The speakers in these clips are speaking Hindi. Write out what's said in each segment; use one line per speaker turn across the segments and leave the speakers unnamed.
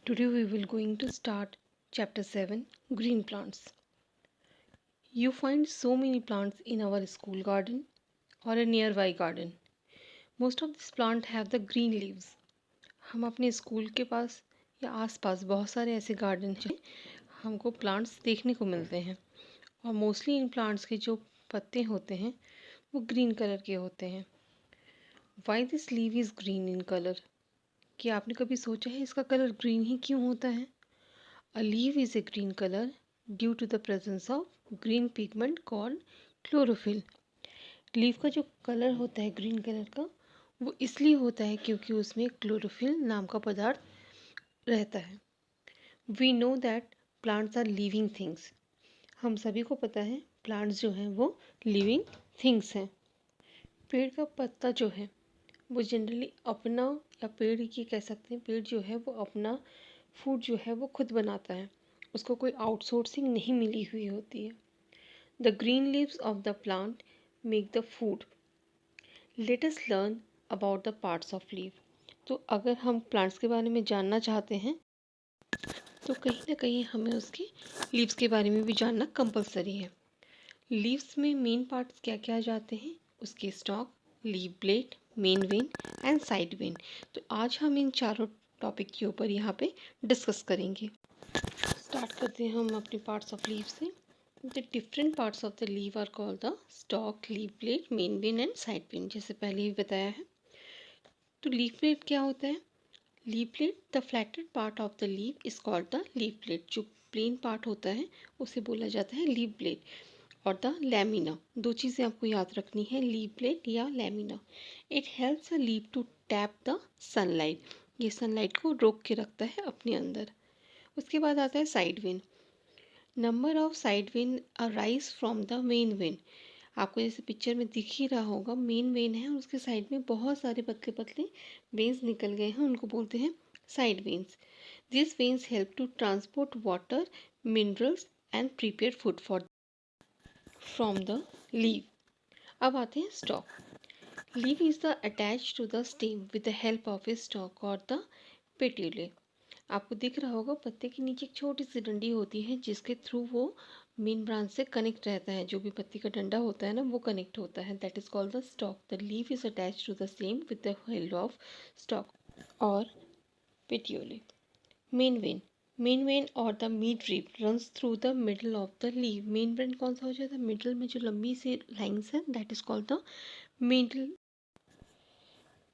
Today we will going to start chapter 7 green plants. You find so many plants in our school garden or a nearby garden. Most of these plants have the green leaves. हम अपने स्कूल के पास या आसपास बहुत सारे ऐसे गार्डन हैं हमको प्लांट्स देखने को मिलते हैं और मोस्टली इन प्लांट्स के जो पत्ते होते हैं वो ग्रीन कलर के होते हैं. Why this leave is green in colour? क्या आपने कभी सोचा है इसका कलर ग्रीन ही क्यों होता है? A leaf is a green color due to the presence of green pigment called chlorophyll. Leaf का जो कलर होता है ग्रीन कलर का वो इसलिए होता है क्योंकि उसमें क्लोरोफिल नाम का पदार्थ रहता है. We know that plants are living things. हम सभी को पता है प्लांट्स जो हैं वो लिविंग थिंग्स हैं. पेड़ का पत्ता जो है वो जनरली अपना या पेड़ ये कह सकते हैं पेड़ जो है वो अपना फूड जो है वो खुद बनाता है. उसको कोई आउटसोर्सिंग नहीं मिली हुई होती है. The green leaves of the plant make the food. Let us learn about the parts of leave. तो अगर हम प्लांट्स के बारे में जानना चाहते हैं तो कहीं ना कहीं हमें उसके लीव्स के बारे में भी जानना कंपलसरी है. लीव्स में मेन पार्ट्स क्या क्या आ जाते हैं? उसके stock, leaf blade, main vein and side when. तो आज हम इन चारों टॉपिक के ऊपर यहाँ पे डिस्कस करेंगे. स्टार्ट करते हैं हम अपने पार्ट्स ऑफ लीव से. The different parts of the leaf are called the stalk, leaf blade, main vein and side vein, जैसे पहले ही बताया है. तो लीव ब्लेड क्या होता है? Leaf blade, the flattened part of the leaf is called the leaf blade. जो प्लेन पार्ट होता है उसे बोला जाता है लीव ब्लेड. और द लैमिना, दो चीज़ें आपको याद रखनी है, लीव ब्लेड या lamina. It helps a leaf to trap the sunlight. ये सनलाइट को रोक के रखता है अपने अंदर. उसके बाद आता है side when. Number of side when arise from the main vein. आपको जैसे पिक्चर में दिख ही रहा होगा मेन वेन है और उसके साइड में बहुत सारे पतले पतले वेन्स निकल गए हैं, उनको बोलते हैं side veins. This veins help to transport water, minerals and prepare food for from the leaf. अब आते हैं stalk. Leaf is the attach to the stem with the help of a stalk और द पेट्यूले. आपको दिख रहा होगा पत्ते के नीचे एक छोटी सी डंडी होती है जिसके थ्रू वो मेन ब्रांच से कनेक्ट रहता है. जो भी पत्ती का डंडा होता है ना वो कनेक्ट होता है. That is called the stalk. The leaf is attach to the same with the help of stalk और petiole. Main vein. Main vein और the midrib runs through the middle of the leaf. Main vein कौन सा हो जाता है? मिडल में जो लंबी सी लाइन्स है that is called the middle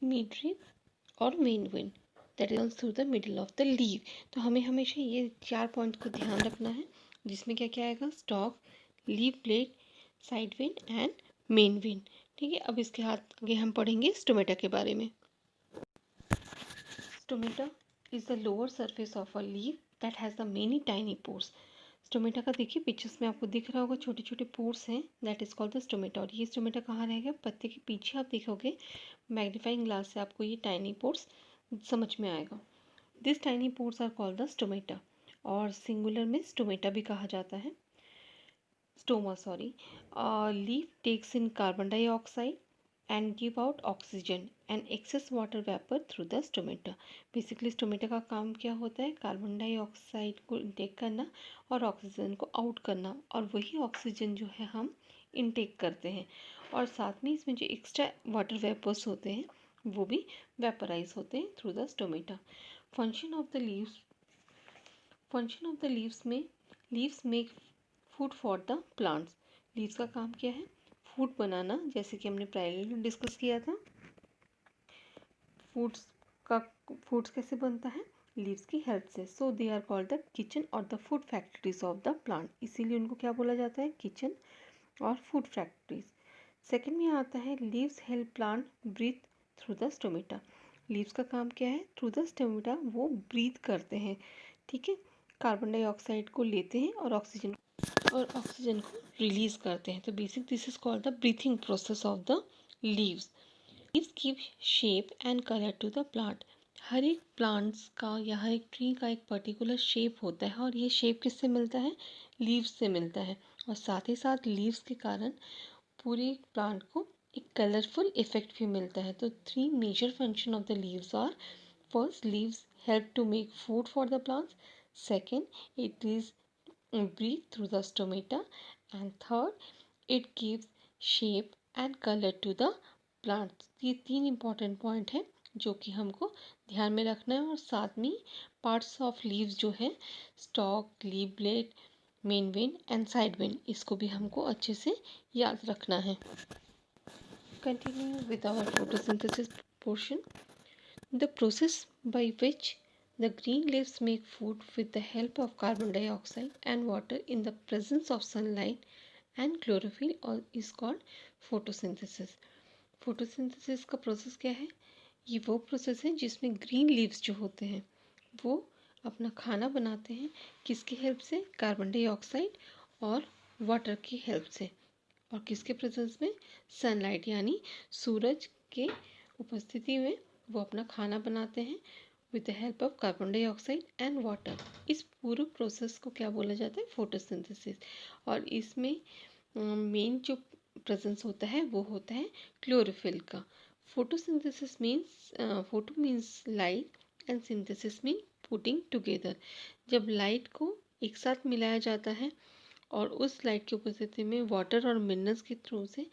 midrib और main vein that runs through the middle of the leave. तो हमें हमेशा ये चार पॉइंट को ध्यान रखना है जिसमें क्या क्या आएगा? Stock, leaf blade, side when and main vein. ठीक है. अब इसके हाथ आगे हम पढ़ेंगे स्टोमेटा के बारे में. Stomata is the lower surface of a leaf that has the many tiny pores. Stomata का देखिए पिक्चर्स में आपको दिख रहा होगा छोटे छोटे पोर्स हैं. That is called the stomata. और ये स्टोमेटा कहाँ रहेगा? पत्ते के पीछे आप देखोगे मैग्नीफाइंग ग्लास से आपको ये टाइनी पोर्स समझ में आएगा. This tiny pores are called the stomata और सिंगुलर में स्टोमेटा भी कहा जाता है. Stoma sorry. Leaf takes in carbon dioxide and give out oxygen and excess water vapor through the stomata. Basically stomata का काम क्या होता है? कार्बन डाइऑक्साइड को इनटेक करना और ऑक्सीजन को आउट करना. और वही ऑक्सीजन जो है हम इनटेक करते हैं और साथ में इसमें जो एक्स्ट्रा वाटर वेपर्स होते हैं वो भी वेपराइज होते हैं through the stomata. Function of the leaves. Function of the leaves में leaves make food for the plants. Leaves का काम क्या है? फूड बनाना, जैसे कि हमने पहले डिस्कस किया था. फूड्स कैसे बनता है? लीव्स की हेल्प से. So they are called the kitchen और the food factories of the plant. इसीलिए उनको क्या बोला जाता है? किचन और फूड फैक्ट्रीज. सेकेंड में आता है leaves help plant breathe through the stomata. Leaves का काम क्या है? थ्रू द स्टोमेटा वो ब्रीथ करते हैं. ठीक है. कार्बन डाइऑक्साइड को लेते हैं और ऑक्सीजन को रिलीज करते हैं. तो basic this is called the breathing process of the leaves. Leaves give shape and colour to the plant. हर एक प्लांट्स का या हर एक ट्री का एक पर्टिकुलर शेप होता है और ये शेप किससे मिलता है? लीव्स से मिलता है. और साथ ही साथ लीव्स के कारण पूरे प्लांट को एक कलरफुल इफेक्ट भी मिलता है. तो three major function of the leaves are: first, leaves help to make food for the plants. Second, it is breathe through the stomata. And third, it gives shape and color to the plants. ये 3 important point है जो कि हमको ध्यान में रखना है। और साथ में पार्ट्स ऑफ लीव्स जो है, stock, leaf blade, main vein and side when, इसको भी हमको अच्छे से याद रखना है। Continue with our photosynthesis portion. The process by which the green leaves make food with the help of carbon dioxide and water in the presence of sunlight and chlorophyll और is called photosynthesis. photosynthesis का प्रोसेस क्या है? ये वो प्रोसेस है जिसमें ग्रीन लीव्स जो होते हैं वो अपना खाना बनाते हैं। किसकी हेल्प से? कार्बन डाइऑक्साइड और वाटर की हेल्प से। और किसके प्रेजेंस में? सनलाइट यानी सूरज के उपस्थिति में वो अपना खाना बनाते हैं with the help of carbon dioxide and water. इस पूरे प्रोसेस को क्या बोला जाता है? फोटोसिंथेसिस। और इसमें मेन जो प्रेजेंस होता है वो होता है क्लोरोफिल का। Photosynthesis means photo means light and synthesis mean putting together. जब लाइट को एक साथ मिलाया जाता है और उस लाइट की उपस्थिति में वाटर और मिनरल्स के थ्रू से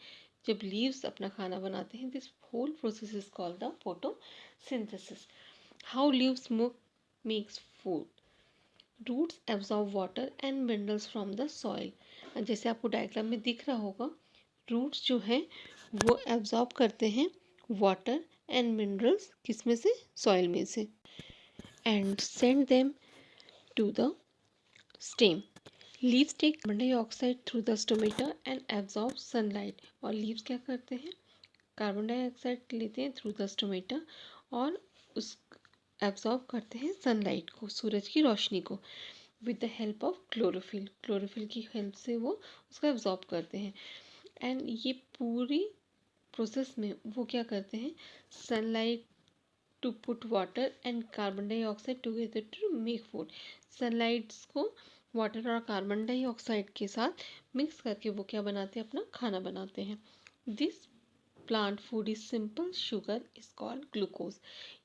जब लीव्स अपना खाना बनाते हैं, this whole process is called the photosynthesis. How leaves makes food? Roots absorb water and minerals from the soil. जैसे आपको डायग्राम में दिख रहा होगा, रूट्स जो है वो एब्जॉर्ब करते हैं वाटर एंड मिनरल्स, किस में से? सॉइल में से, and send them to the stem. Leaves take carbon dioxide through the stomata and absorb sunlight. और लीव्स क्या करते हैं? कार्बन डाइऑक्साइड लेते हैं थ्रू द स्टोमेटा और उस एब्जॉर्ब करते हैं सनलाइट को, सूरज की रोशनी को, with the help of chlorophyll. Chlorophyll की हेल्प से वो उसको एब्जॉर्ब करते हैं। एंड ये पूरी प्रोसेस में वो क्या करते हैं? Sunlight to put water and carbon dioxide together to make food. Sunlights को वाटर और कार्बन डाइऑक्साइड के साथ मिक्स करके वो क्या बनाते हैं? अपना खाना बनाते हैं। This plant food is simple sugar is called glucose.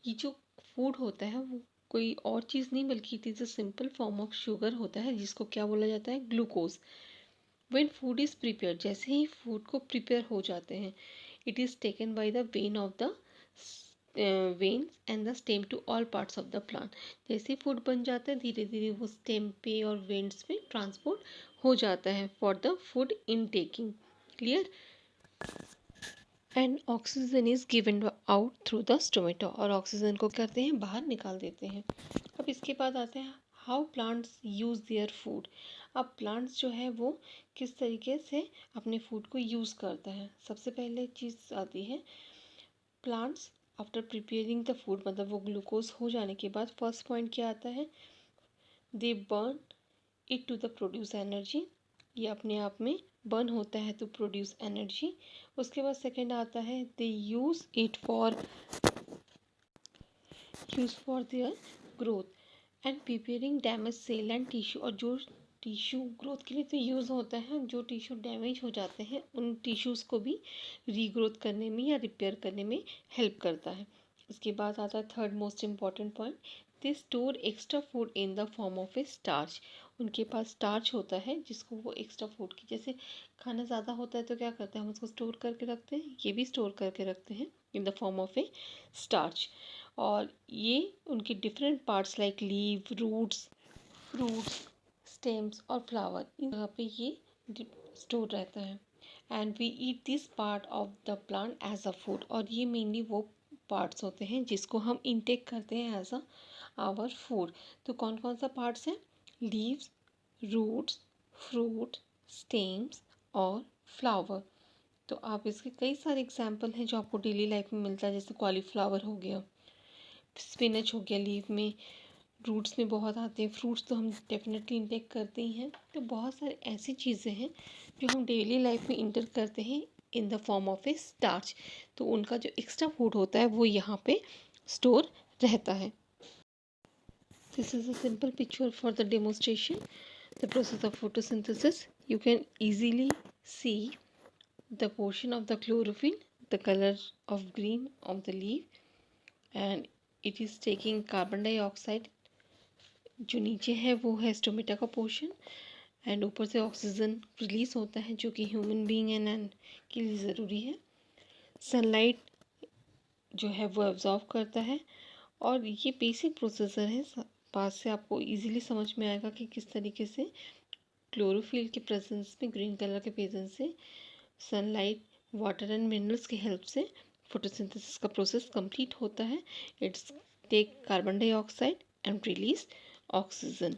ये जो फूड होता है वो कोई और चीज़ नहीं बल्कि it is a simple form of sugar होता है जिसको क्या बोला जाता है? Glucose. When food is prepare, जैसे ही फूड को प्रिपेयर हो जाते हैं, it is taken by the vein of the veins and the stem to all parts of the plant. जैसे फूड बन जाता है धीरे धीरे वो स्टेम पे और वेन्स पे ट्रांसपोर्ट हो जाता है for the food intaking. Clear? And oxygen is given out through the stomata. और ऑक्सीजन को करते हैं बाहर निकाल देते हैं। अब इसके बाद आते हैं how plants use their food. अब प्लांट्स जो है वो किस तरीके से अपने फूड को यूज़ करता है। सबसे पहले चीज़ आती है plants after preparing the food, मतलब वो ग्लूकोज हो जाने के बाद फर्स्ट पॉइंट क्या आता है? They burn it to the produce energy. ये अपने आप में बर्न होता है तो प्रोड्यूस एनर्जी। उसके बाद सेकेंड आता है they use it for their growth and preparing damage cell and tissue. और जो टिश्यू ग्रोथ के लिए तो यूज़ होता है, जो टिश्यू डैमेज हो जाते हैं उन टिश्यूज़ को भी रीग्रोथ करने में या रिपेयर करने में हेल्प करता है। उसके बाद आता है third most important point, they store extra food in the form of a starch. उनके पास स्टार्च होता है जिसको वो एक्स्ट्रा फूड की, जैसे खाना ज़्यादा होता है तो क्या करते हैं? हम उसको स्टोर करके रखते हैं, ये भी स्टोर करके रखते हैं in the form of a starch. और ये उनके different parts like leaf, roots, fruits, stems और फ्लावर, इन जगह पे ये स्टोर रहता है। And we eat this part of the plant as a food. और ये मेनली वो पार्ट्स होते हैं जिसको हम इनटेक करते हैं एज अ आवर फूड। तो कौन कौन सा पार्ट्स हैं? लीव्स, रूट्स, फ्रूट, स्टेम्स और फ्लावर। तो आप इसके कई सारे एग्जाम्पल हैं जो आपको डेली लाइफ में मिलता है, जैसे कॉलीफ्लावर हो गया, स्पिनच हो गया, लीव में, रूट्स में बहुत आते हैं, फ्रूट्स तो हम डेफिनेटली इंटेक करते ही हैं। तो बहुत सारी ऐसी चीज़ें हैं जो हम डेली लाइफ में इंटर करते हैं in the form of a starch. तो उनका जो एक्स्ट्रा फूड होता है वो यहाँ पे स्टोर रहता है। This is a simple picture for the demonstration the process of photosynthesis. You can easily see the portion of the chlorophyll, the color of green of the leaf, and it is taking carbon dioxide, जो नीचे है वो है स्टोमेटा का पोर्शन, एंड ऊपर से ऑक्सीजन रिलीज होता है जो कि ह्यूमन बीइंग एंड के लिए ज़रूरी है। सनलाइट जो है वो एब्जॉर्व करता है, और ये बेसिक प्रोसेसर है। पास से आपको इजीली समझ में आएगा कि किस तरीके से क्लोरोफिल के प्रेजेंस में, ग्रीन कलर के प्रेजेंस से सनलाइट, वाटर एंड मिनरल्स की हेल्प से फोटोसिंथेसिस का प्रोसेस कंप्लीट होता है। It's take carbon dioxide and release oxygen.